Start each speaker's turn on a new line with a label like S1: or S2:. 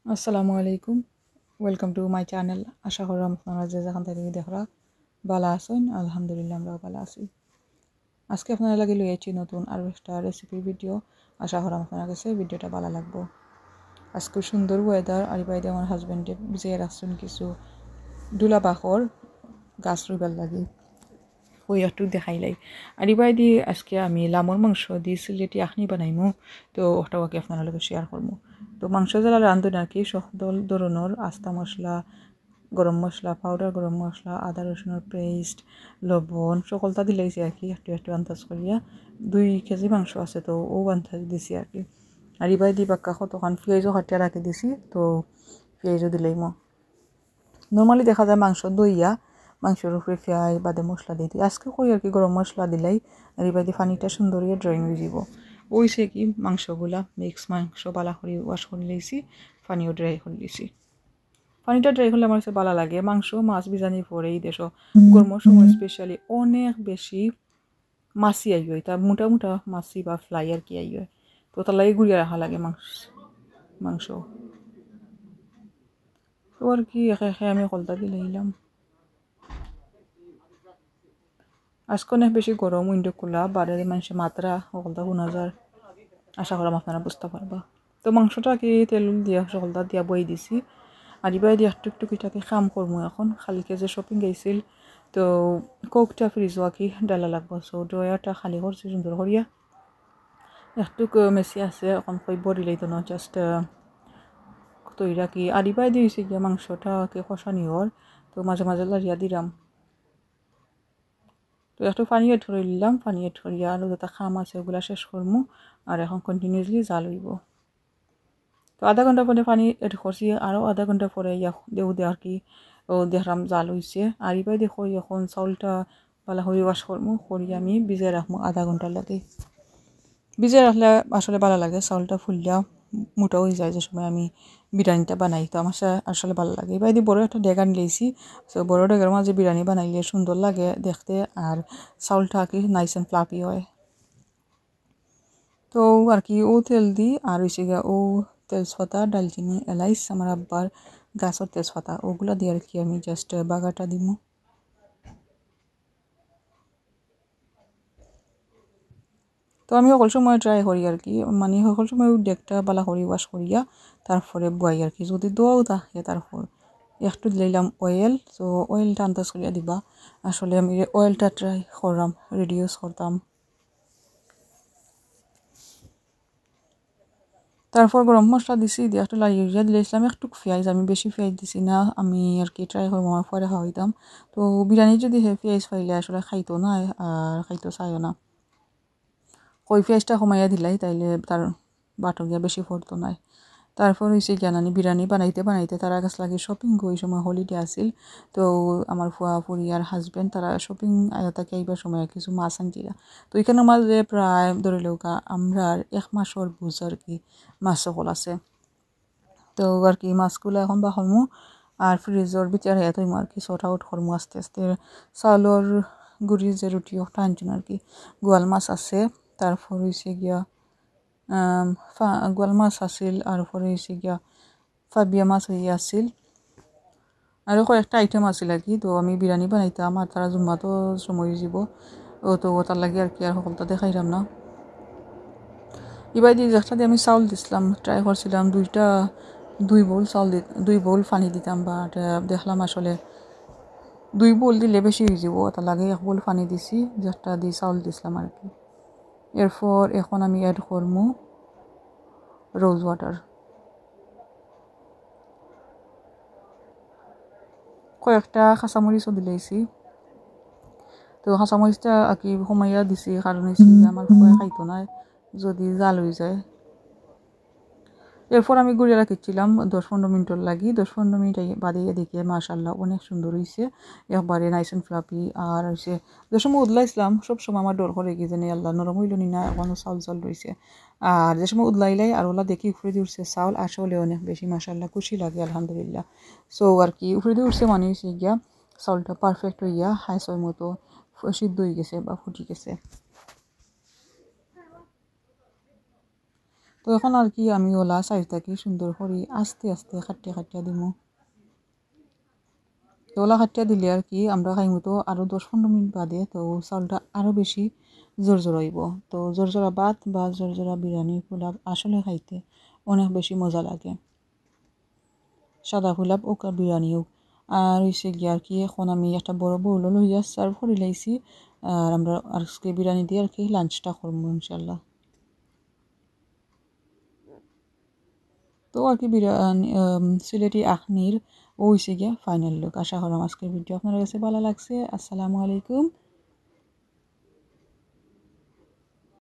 S1: আসসালামু আলাইকুম welcome to my channel আশা করি আপনারা যে যেখান থেকে দেখরা ভালো আছেন আলহামদুলিল্লাহ আমরাও ভালো আছি আজকে আপনারা লাগি লইয়াছি নতুন আরও একটা রেসিপি ভিডিও আশা করি আপনার কাছে ভিডিওটা ভালো লাগবো আজকে সুন্দর ওয়েদার আর বাইরে আমার হাজব্যান্ডে বুঝিয়ে রাখছেন কিছু দুলা বাখর গাছ রুইবার লাগে ওই একটু দেখাইলাই আর বাইদি আজকে আমি লামর মাংস দিয়ে সিলেটি আখনি বানাইমু তো ওটাকে আপনারা লগে শেয়ার করবো তো মাংস যারা রাঁধুন আর কি সকল ধরনের আস্তা মশলা গরম মশলা পাউডার গরম মশলা আদা রসুনের পেস্ট লবণ সকলটা দিলেইছি আর কি একটু একটু আন্দাজ করিয়া 2 কেজি মাংস আছে তো ও আন্দাজ দিছি আর কি আর ইবাই দি বাক্কা কতখান পেঁয়াজও কাটিয়া রাখি দিছি তো পেঁয়াজও দিলেই নর্মালি দেখা যায় মাংস দইয়া মাংসের উপরে পেঁয়াজ বাদে মশলা দিয়ে দিই আজকে কই আর কি গরম মশলা দিলাই আর এবার দিয়ে পানিটা সুন্দর ড্রয়িং হয়ে যাব ওইসে কি মাংসগুলা মিক্স মাংস বালা করে ওয়াশ করে লইছি পানিও ড্রাই করে দিছি পানিটা ড্রাই করলে আমার কাছে ভালো লাগে মাংস মাছ বিজানি পরে এই দেশ গরমের সময় স্পেশালি অনেক বেশি মাছি আই হয় তা মোটা মোটা মাছি বা ফ্লাই আর কি আই হয় তো তার লাগে গুড়িয়ে রাখা লাগে মাংস তো আর কি একে একে আমি কলতা দিয়ে লইলাম আজকে অনেক বেশি গরম উইন্ডো খোলা বাইরে মানুষের মাত্রা সকলটা শোনা যায় আশা করাম আপনারা বুঝতে পারবা তো মাংসটা কি তেল দিয়া সকলটা দিয়া বই দিছি আর এবার দিয়ে একটু একটু কিটাকে কাম করবো এখন খালিকে যে শপিং গেছিল তো কোকটা ফ্রিজ কি ডালা লাগবো সো ড্রয়ারটা খালি করছি সুন্দর করিয়া একটু মেসি আছে এখন কই বড়ি লইতো না জাস্ট তৈরা কি আর এবার দিয়েছি গিয়া মাংসটাকে কষানি হর তো মাঝে মাঝে লাড়িয়া দিলাম তো একটু পানি এড করে নিলাম পানি এড করিয়া আর যেটা খাম আছে ওগুলা শেষ করবো আর এখন কন্টিনিউসলি জাল হইব তো আধা ঘন্টা পরে পানি এড করছি আরও আধা ঘন্টা পরে দেউ দে আর কি ও দেখলাম জাল হয়েছে আর এবার দেখো এখন চাউলটা ভালো করে ওয়াশ করবো করি আমি ভিজে রাখবো আধা ঘন্টার লাগে ভিজে রাখলে আসলে ভালো লাগে চাউলটা ফুলিয়া মোটা হয়ে যায় যে সময় আমি বিরিয়ানিটা বানাই তো আমার আসলে ভালো লাগে এবার বড় একটা ডেগান নিয়েছি তো বড় ডেগার মাঝে বিরিয়ানি বানাইলে সুন্দর লাগে দেখতে আর চাউলটা কি নাইস অ্যান্ড ফ্লাফি হয় তো আর কি ও তেল দি আর হয়েছে গিয়া ও তেজপাতা ডালচিনি এলাইচ আমার আব্বার গাছের তেজপাতা ওগুলা দিয়ে আর কি আমি জাস্ট বাগাটা দিব তো আমি সকল সময় ট্রাই করি আর কি মানে সকল সময় ডেকটা বালা করি ওয়াশ করিয়া তারপরে বয়াই আর কি যদি দোয়াও থাকে তারপর একটু দিলাম অয়েল তো অয়েলটা আন্দাজ করিয়া দিবা আসলে আমি অয়েলটা ট্রাই করলাম রিডিউস করতাম তারপর গরম মশলা দিছি দিয়ে একটু লাড়িয়ে দিয়েছিলাম একটু পেঁয়াজ আমি বেশি পেঁয়াজ দিছি না আমি আর কি ট্রাই করবো আমার পরে খাওয়াইতাম তো বিরিয়ানি যদি পেঁয়াজ পাইলে আসলে খাইতো না আর খাইতো চাইও না কই পেঁয়াজটা কমাইয়া দিলাই তাইলে তার বাটক বেশি পড়তো নাই তারপর হয়েছে জ্ঞানানি বিরিয়ানি বানাইতে বানাইতে তারা কাছ লাগে শপিং ওই সময় হলিডে আসিল তো আমার ফুয়া ফুরি আর হাজব্যান্ড তারা শপিং তাকে এইবার সময় কিছু মাছ আনছিলা তো এখানে মাঝে প্রায় ধরে লৌকা আমরা 1 মাসের বুঝ আর কি মাছ সকল আছে তো আর কি মাছগুলো এখন বা হলমু আর ফ্রিজের ভিতরে তুই আর কি শর্ট আউট করমু আস্তে আস্তে চাউলের গুড়ি যে রুটি ওটা আনছেন আর কি গোয়াল মাছ আছে তারপর হয়েছে গিয়া গোয়াল মাছ আছিল আর পরে হয়েছে গিয়া ফাবিয়া মাছ হয়ে আছিল আর কয়েকটা আইটেম আছিল আর কি তো আমি বিরিয়ানি বানাইতাম আর তারা জুম্মাতো সময় যাব ও তো তার লাগে আর কি আর সকলটা দেখাইলাম না এবার দিয়ে যেটা দিয়ে আমি চাউল দিছিলাম ট্রাই করছিলাম 2 বোল চাউল 2 বোল পানি দিতাম বাট দেখলাম আসলে 2 বোল দিলে বেশি হয়ে যাব তার লাগে 1 বোল পানি দিছি যেটা দিয়ে চাউল দিছিলাম আর কি এরপর এখন আমি অ্যাড করবো রোজ ওয়াটার কয়েকটা কাঁচামরিচও দিলেছি তো কাঁচামরিচটা আর কি কমাইয়া দিছি কারণ হচ্ছে আমার খুবই খাইতো না যদি জাল হয়ে যায় এরপর আমি গুড়িয়ে রাখিছিলাম 10-15 মিনিটের লাগি 10-15 মিনিট বাদে দেখে মাশাআল্লাহ অনেক সুন্দর হয়েছে একবারে নাইস অ্যান্ড ফ্লাফি আর হচ্ছে যে সময় উদলাইছিলাম সব সময় আমার ডর করে কি জানি আল্লাহ নরম হইল নি না এখনও চাউল চাউল রয়েছে আর যে সময় উদলাইলাই আর ওলা দেখি উপরে দিয়ে উঠছে চাউল আসলে অনেক বেশি মাশাআল্লাহ খুশি লাগে আলহামদুলিল্লাহ সো আর কি উপরে দিয়ে উঠছে মানে হচ্ছে গিয়া চাউলটা পারফেক্ট হইয়া হাইসের মতো সিদ্ধ হয়ে গেছে বা ফুটি গেছে তো এখন আর কি আমি ওলা চাইটাকে সুন্দর করে আস্তে আস্তে খাটিয়া দিমু। তো ওলা খাটিয়া দিলে আর কি আমরা খাইমু তো আরও 10-15 মিনিট বাদে তো চাউলটা আরও বেশি জোর হইব। তো জোরজোরা ভাত বা জোরজোরা বিরিয়ানি পোলাও আসলে খাইতে অনেক বেশি মজা লাগে, সাদা পোলাও হোক আর বিরিয়ানি হোক। আর হয়েছে গিয়ে আর কি এখন আমি একটা বড় বউল লইয়া সার্ভ করে লাইছি। আর আমরা আজকে বিরিয়ানি দিয়ে আর কি লাঞ্চটা করবো ইনশাল্লাহ। তো আর কি বিরিয়ানি সিলেটি আখনির ও হয়েছে গিয়া ফাইনাল লুক। আশা করাম আজকের ভিডিও আপনার কাছে ভালো লাগছে। আসসালামু আলাইকুম।